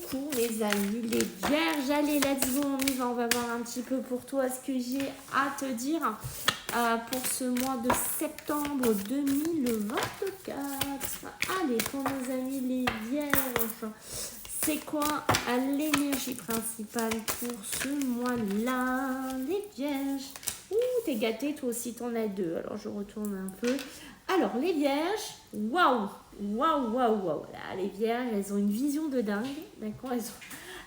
coup, mes amis, les vierges, allez, let's go, on va voir un petit peu pour toi ce que j'ai à te dire pour ce mois de septembre 2024. Allez, pour mes amis, les vierges, c'est quoi l'énergie principale pour ce mois-là, les vierges? Ouh, t'es gâté, toi aussi, t'en as deux. Alors, je retourne un peu. Alors, les vierges, waouh, waouh, waouh, waouh. Là, les vierges, elles ont une vision de dingue, d'accord,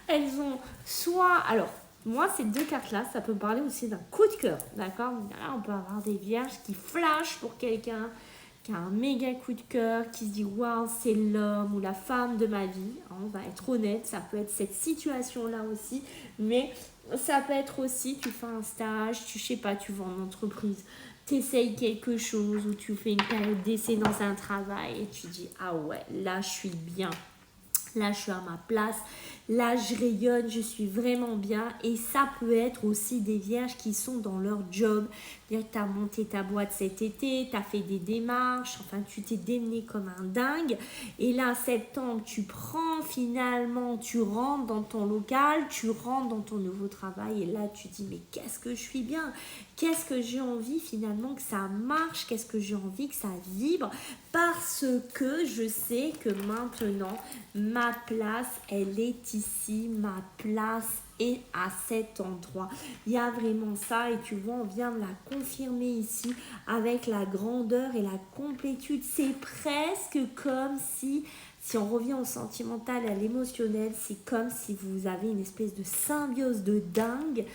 elles ont soit, alors, moi, ces deux cartes-là, ça peut parler aussi d'un coup de cœur, d'accord. Là, on peut avoir des vierges qui flashent pour quelqu'un, qui a un méga coup de cœur, qui se dit waouh, c'est l'homme ou la femme de ma vie. On va être honnête, ça peut être cette situation-là aussi, mais ça peut être aussi, tu fais un stage, tu sais pas, tu vas en entreprise, tu essayes quelque chose ou tu fais une période d'essai dans un travail et tu dis ah ouais, là je suis bien. Là, je suis à ma place. Là, je rayonne, je suis vraiment bien. Et ça peut être aussi des vierges qui sont dans leur job. Tu as monté ta boîte cet été, tu as fait des démarches, enfin, tu t'es démené comme un dingue. Et là, septembre, tu prends finalement, tu rentres dans ton local, tu rentres dans ton nouveau travail. Et là, tu dis, mais qu'est-ce que je suis bien? Qu'est-ce que j'ai envie finalement que ça marche? Qu'est-ce que j'ai envie que ça vibre? Parce que je sais que maintenant, ma place, elle est ici, ma place est à cet endroit. Il y a vraiment ça et tu vois, on vient de la confirmer ici avec la grandeur et la complétude. C'est presque comme si on revient au sentimental, à l'émotionnel, c'est comme si vous avez une espèce de symbiose de dingue.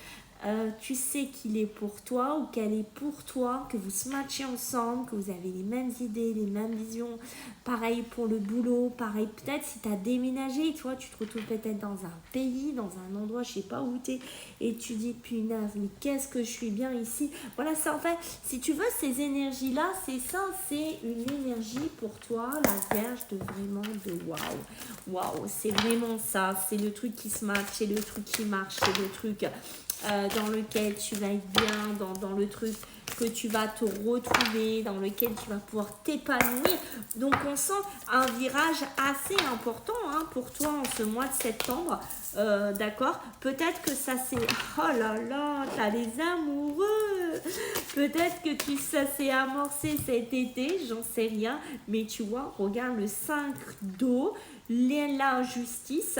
Tu sais qu'il est pour toi ou qu'elle est pour toi, que vous se matchez ensemble, que vous avez les mêmes idées, les mêmes visions. Pareil pour le boulot, pareil peut-être si tu as déménagé, tu vois, tu te retrouves peut-être dans un pays, dans un endroit, je sais pas où tu es, et tu dis punaise, mais qu'est-ce que je suis bien ici. Voilà, ça en fait, si tu veux, ces énergies-là, c'est ça, c'est une énergie pour toi, la vierge, de vraiment de waouh. Waouh, c'est vraiment ça, c'est le truc qui se match, c'est le truc qui marche, c'est le truc dans lequel tu vas être bien, dans le truc que tu vas te retrouver, dans lequel tu vas pouvoir t'épanouir. Donc on sent un virage assez important pour toi en ce mois de septembre. D'accord. Peut-être que ça c'est... Oh là là, t'as les amoureux. Peut-être que ça s'est amorcé cet été, j'en sais rien. Mais tu vois, regarde le 5 d'eau, l'injustice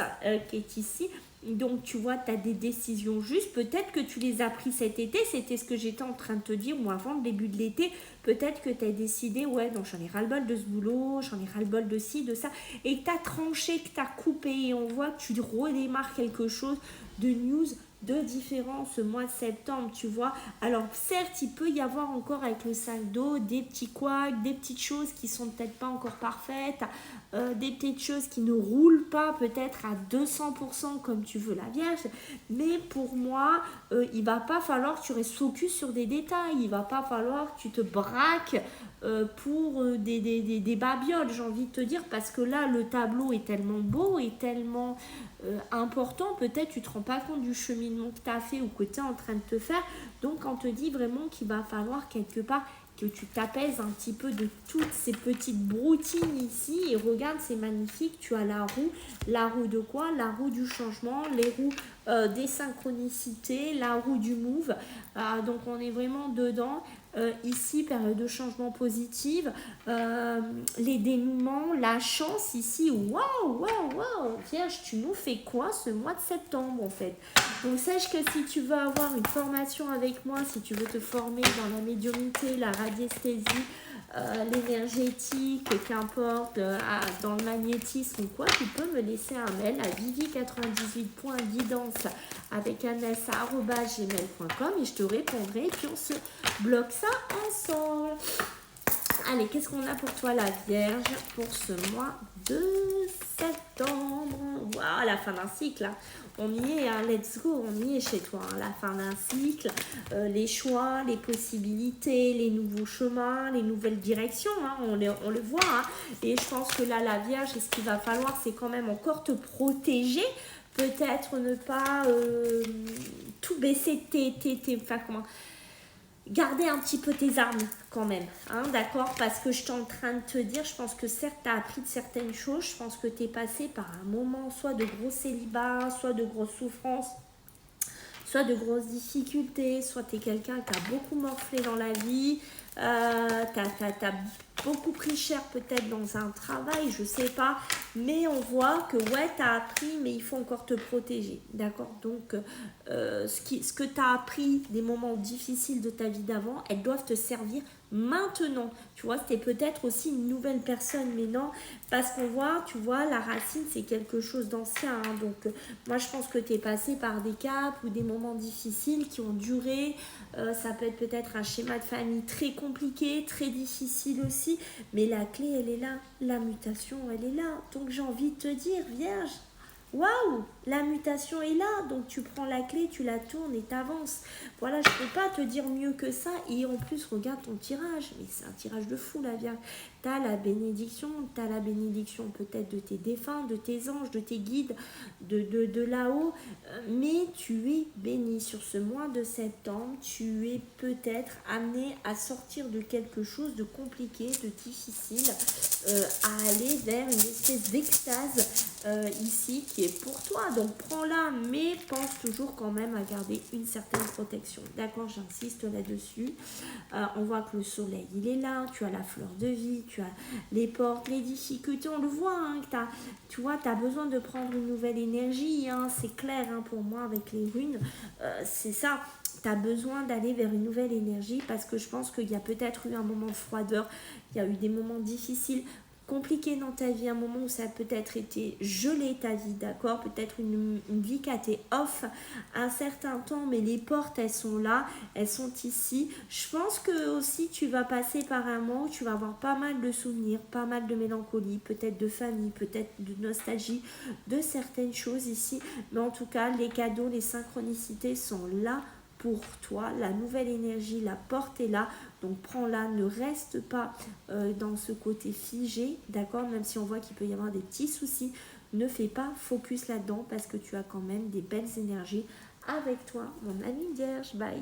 qui est ici. Donc, tu vois, tu as des décisions justes. Peut-être que tu les as prises cet été. C'était ce que j'étais en train de te dire, ou avant le début de l'été. Peut-être que tu as décidé, ouais, donc j'en ai ras-le-bol de ce boulot, j'en ai ras-le-bol de ci, de ça. Et que tu as tranché, que tu as coupé. Et on voit que tu redémarres quelque chose de news, de différent ce mois de septembre, tu vois. Alors, certes, il peut y avoir encore avec le 5 d'eau des petits couacs, des petites choses qui sont peut-être pas encore parfaites, des petites choses qui ne roulent pas peut-être à 200% comme tu veux la Vierge, mais pour moi, il va pas falloir que tu restes focus sur des détails, il va pas falloir que tu te braques pour des babioles, j'ai envie de te dire, parce que là, le tableau est tellement beau et tellement important, peut-être tu te rends pas compte du cheminement que tu as fait ou que tu es en train de te faire, donc on te dit vraiment qu'il va falloir quelque part que tu t'apaises un petit peu de toutes ces petites broutines ici. Et regarde, c'est magnifique. Tu as la roue. La roue de quoi? La roue du changement, les roues des synchronicités, la roue du move. Donc, on est vraiment dedans. Ici, période de changement positive. Les dénouements, la chance ici. Waouh, waouh, waouh. Vierge, tu nous fais quoi ce mois de septembre en fait? Donc sache que si tu veux avoir une formation avec moi, si tu veux te former dans la médiumnité, la radiesthésie, l'énergétique, qu'importe, dans le magnétisme ou quoi, tu peux me laisser un mail à vivi98.guidance avec un s@gmail.com et je te répondrai et puis on se bloque ça ensemble. Allez, qu'est-ce qu'on a pour toi la Vierge pour ce mois de septembre? Waouh, la fin d'un cycle. On y est, let's go, on y est chez toi. La fin d'un cycle, les choix, les possibilités, les nouveaux chemins, les nouvelles directions. On le voit. Et je pense que là, la Vierge, ce qu'il va falloir, c'est quand même encore te protéger. Peut-être ne pas tout baisser enfin, comment garder un petit peu tes armes quand même, hein, d'accord? Parce que je suis en train de te dire, je pense que certes, tu as appris de certaines choses, je pense que tu es passé par un moment soit de gros célibat, soit de grosses souffrances, soit de grosses difficultés, soit tu es quelqu'un qui a beaucoup morflé dans la vie, t'as beaucoup pris cher peut-être dans un travail, je sais pas, mais on voit que ouais, tu as appris, mais il faut encore te protéger, d'accord? Donc, ce que tu as appris des moments difficiles de ta vie d'avant, elles doivent te servir maintenant. Tu vois, c'était peut-être aussi une nouvelle personne, mais non, parce qu'on voit, tu vois, la racine, c'est quelque chose d'ancien, hein. Donc, moi, je pense que tu es passé par des caps ou des moments difficiles qui ont duré. Ça peut être peut-être un schéma de famille très compliqué, très difficile aussi, mais la clé, elle est là. La mutation, elle est là. Donc, j'ai envie de te dire, Vierge, waouh, la mutation est là, donc tu prends la clé, tu la tournes et t'avances. Voilà, je ne peux pas te dire mieux que ça. Et en plus, regarde ton tirage. Mais c'est un tirage de fou, la Vierge. T'as la bénédiction peut-être de tes défunts, de tes anges, de tes guides, de là-haut. Mais tu es béni sur ce mois de septembre. Tu es peut-être amené à sortir de quelque chose de compliqué, de difficile, à aller vers une espèce d'extase ici qui est pour toi. Donc prends-la, mais pense toujours quand même à garder une certaine protection. D'accord, j'insiste là-dessus. On voit que le soleil, il est là. Tu as la fleur de vie, tu as les portes, les difficultés. On le voit, hein, que tu vois, tu as besoin de prendre une nouvelle énergie. Hein, c'est clair hein, pour moi avec les runes. C'est ça. Tu as besoin d'aller vers une nouvelle énergie parce que je pense qu'il y a peut-être eu un moment de froideur, il y a eu des moments difficiles, compliqué dans ta vie, un moment où ça a peut-être été gelé ta vie, d'accord? Peut-être une vie qui a été off un certain temps, mais les portes, elles sont là, elles sont ici. Je pense que aussi tu vas passer par un moment où tu vas avoir pas mal de souvenirs, pas mal de mélancolie, peut-être de famille, peut-être de nostalgie, de certaines choses ici. Mais en tout cas, les cadeaux, les synchronicités sont là pour toi, la nouvelle énergie, la porte est là, donc prends-la, ne reste pas dans ce côté figé, d'accord, même si on voit qu'il peut y avoir des petits soucis, ne fais pas focus là-dedans parce que tu as quand même des belles énergies avec toi, mon ami Vierge. Bye.